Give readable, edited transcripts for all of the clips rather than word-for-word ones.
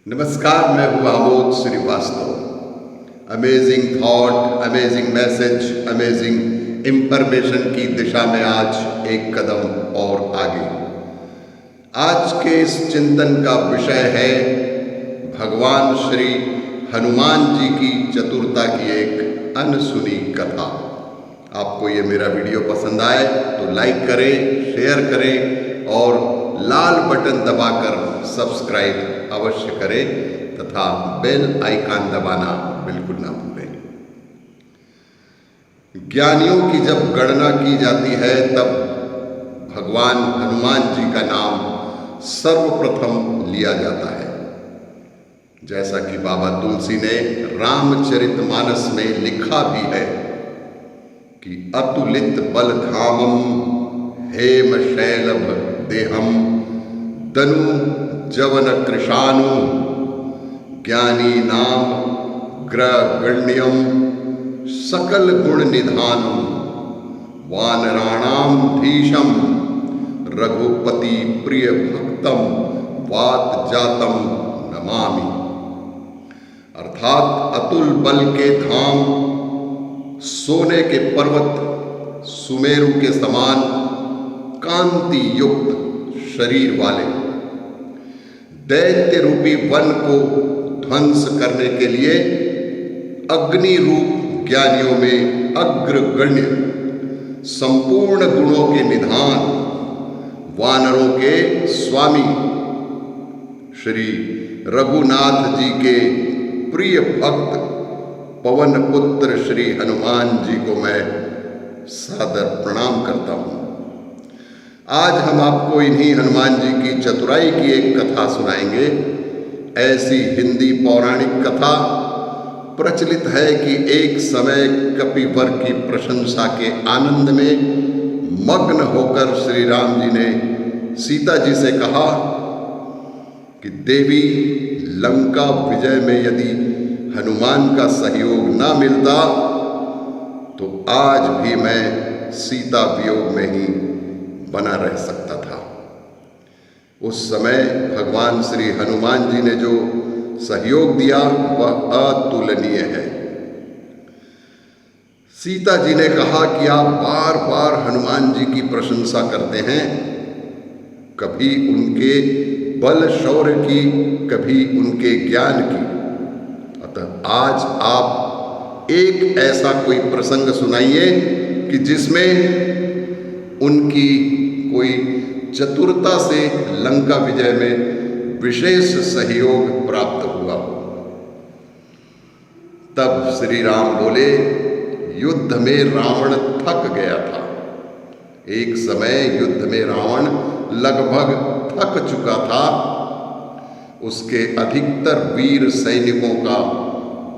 नमस्कार, मैं हूँ Amod Srivastava. Amazing thought, amazing message, amazing information की दिशा में आज एक कदम और आगे। आज के इस चिंतन का विषय है भगवान श्री हनुमान जी की चतुरता की एक अनसुनी कथा। आपको ये मेरा वीडियो पसंद आए तो लाइक करें, शेयर करें और लाल बटन दबाकर सब्सक्राइब अवश्य करें तथा बेल आइकन दबाना बिल्कुल ना भूलें। ज्ञानियों की जब गणना की जाती है तब भगवान हनुमान जी का नाम सर्वप्रथम लिया जाता है। जैसा कि बाबा तुलसी ने रामचरितमानस में लिखा भी है कि अतुलित बलधामम हेम शैलभ देहम दनु जवन कृशानु ज्ञानी नाम ग्रगण्यम सकल गुण निधानम वानराणाम धीशम रघुपति प्रिय भक्तम वात जातम नमामि। अर्थात अतुल बल के धाम, सोने के पर्वत, सुमेरु के समान कांति युक्त शरीर वाले, दैत्य रूपी वन को ध्वंस करने के लिए अग्नि रूप ज्ञानियों में अग्रगण्य, संपूर्ण गुणों के निधान, वानरों के स्वामी श्री रघुनाथ जी के प्रिय भक्त पवन पुत्र श्री हनुमान जी को मैं सादर प्रणाम करता हूँ। आज हम आपको इन्हीं हनुमान जी की चतुराई की एक कथा सुनाएंगे। ऐसी हिंदी पौराणिक कथा प्रचलित है कि एक समय कपिवर की प्रशंसा के आनंद में मग्न होकर श्री राम जी ने सीता जी से कहा कि देवी, लंका विजय में यदि हनुमान का सहयोग ना मिलता तो आज भी मैं सीता वियोग में ही बना रह सकता था। उस समय भगवान श्री हनुमान जी ने जो सहयोग दिया वह अतुलनीय है। सीता जी ने कहा कि आप बार बार हनुमान जी की प्रशंसा करते हैं, कभी उनके बल शौर्य की, कभी उनके ज्ञान की। अतः आज आप एक ऐसा कोई प्रसंग सुनाइए कि जिसमें उनकी कोई चतुरता से लंका विजय में विशेष सहयोग प्राप्त हुआ हो। तब श्री राम बोले, युद्ध में रावण थक गया था। एक समय युद्ध में रावण लगभग थक चुका था। उसके अधिकतर वीर सैनिकों का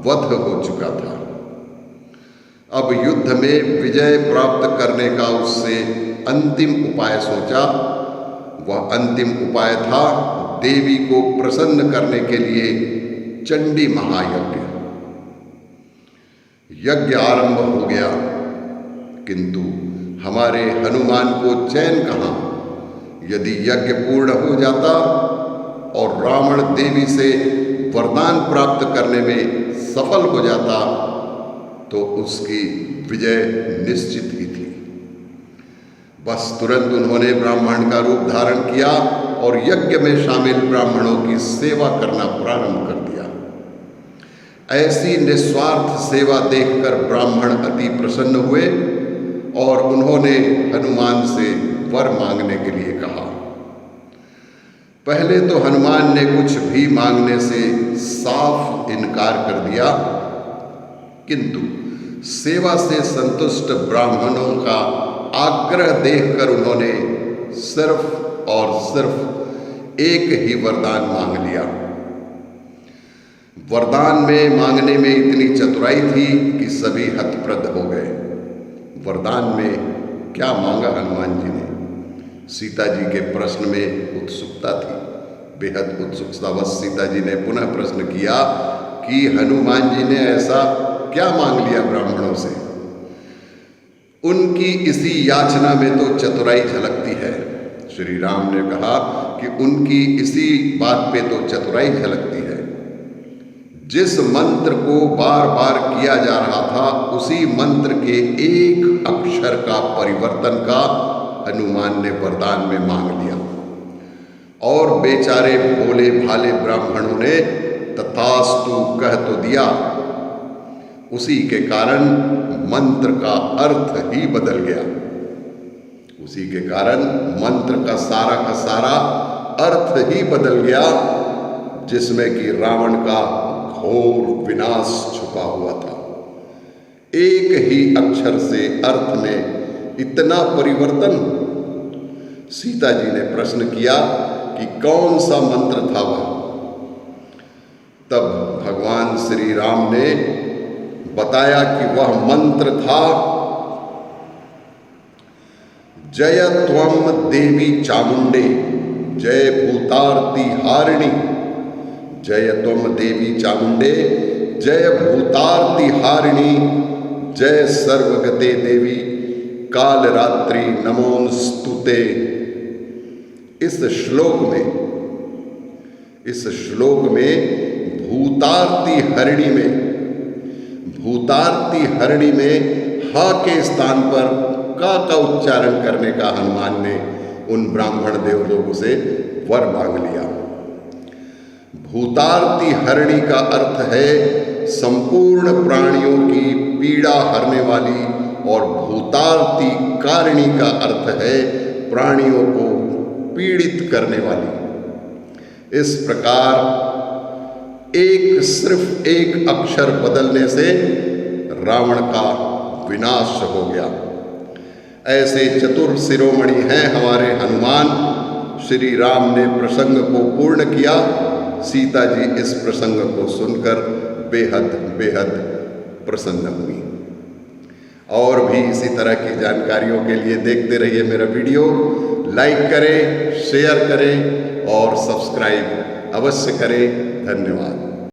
वध हो चुका था। अब युद्ध में विजय प्राप्त करने का उससे अंतिम उपाय सोचा। वह अंतिम उपाय था देवी को प्रसन्न करने के लिए चंडी महायज्ञ। यज्ञ आरंभ हो गया, किंतु हमारे हनुमान को चैन कहाँ। यदि यज्ञ पूर्ण हो जाता और रावण देवी से वरदान प्राप्त करने में सफल हो जाता तो उसकी विजय निश्चित ही थी। बस तुरंत उन्होंने ब्राह्मण का रूप धारण किया और यज्ञ में शामिल ब्राह्मणों की सेवा करना प्रारंभ कर दिया। ऐसी निस्वार्थ सेवा देखकर ब्राह्मण अति प्रसन्न हुए और उन्होंने हनुमान से वर मांगने के लिए कहा। पहले तो हनुमान ने कुछ भी मांगने से साफ इनकार कर दिया, किंतु सेवा से संतुष्ट ब्राह्मणों का आग्रह देखकर उन्होंने सिर्फ और सिर्फ एक ही वरदान मांग लिया। वरदान में मांगने में इतनी चतुराई थी कि सभी हतप्रद हो गए। वरदान में क्या मांगा हनुमान जी ने? सीता जी के प्रश्न में उत्सुकता थी। बेहद उत्सुकतावश सीता जी ने पुनः प्रश्न किया कि हनुमान जी ने ऐसा क्या मांग लिया ब्राह्मणों से। उनकी इसी याचना में तो चतुराई झलकती है। श्री राम ने कहा कि उनकी इसी बात पे तो चतुराई झलकती है। जिस मंत्र को बार बार किया जा रहा था उसी मंत्र के एक अक्षर का परिवर्तन का हनुमान ने वरदान में मांग लिया। और बेचारे भोले भाले ब्राह्मणों ने तथास्तु कह तो दिया। उसी के कारण मंत्र का अर्थ ही बदल गया। उसी के कारण मंत्र का सारा अर्थ ही बदल गया, जिसमें कि रावण का घोर विनाश छुपा हुआ था। एक ही अक्षर से अर्थ में इतना परिवर्तन। सीता जी ने प्रश्न किया कि कौन सा मंत्र था वह। तब भगवान श्री राम ने बताया कि वह मंत्र था, जय त्वम देवी चामुंडे जय भूतार्ति हारिणी। जय त्वम देवी चामुंडे जय भूतार्ति हारिणी। जय सर्वगते देवी काल रात्रि नमोस्तुते। इस श्लोक में भूतार्ति हरिणी में हा के स्थान पर का उच्चारण करने का हनुमान ने उन ब्राह्मण देवलोगों से वर मांग लिया। भूतार्ति हरिणी का अर्थ है संपूर्ण प्राणियों की पीड़ा हरने वाली, और भूतार्ति कारिणी का अर्थ है प्राणियों को पीड़ित करने वाली। इस प्रकार सिर्फ एक अक्षर बदलने से रावण का विनाश हो गया। ऐसे चतुर शिरोमणि हैं हमारे हनुमान। श्री राम ने प्रसंग को पूर्ण किया। सीता जी इस प्रसंग को सुनकर बेहद प्रसन्न हुई। और भी इसी तरह की जानकारियों के लिए देखते रहिए मेरा वीडियो। लाइक करें, शेयर करें और सब्सक्राइब अवश्य करें। धन्यवाद।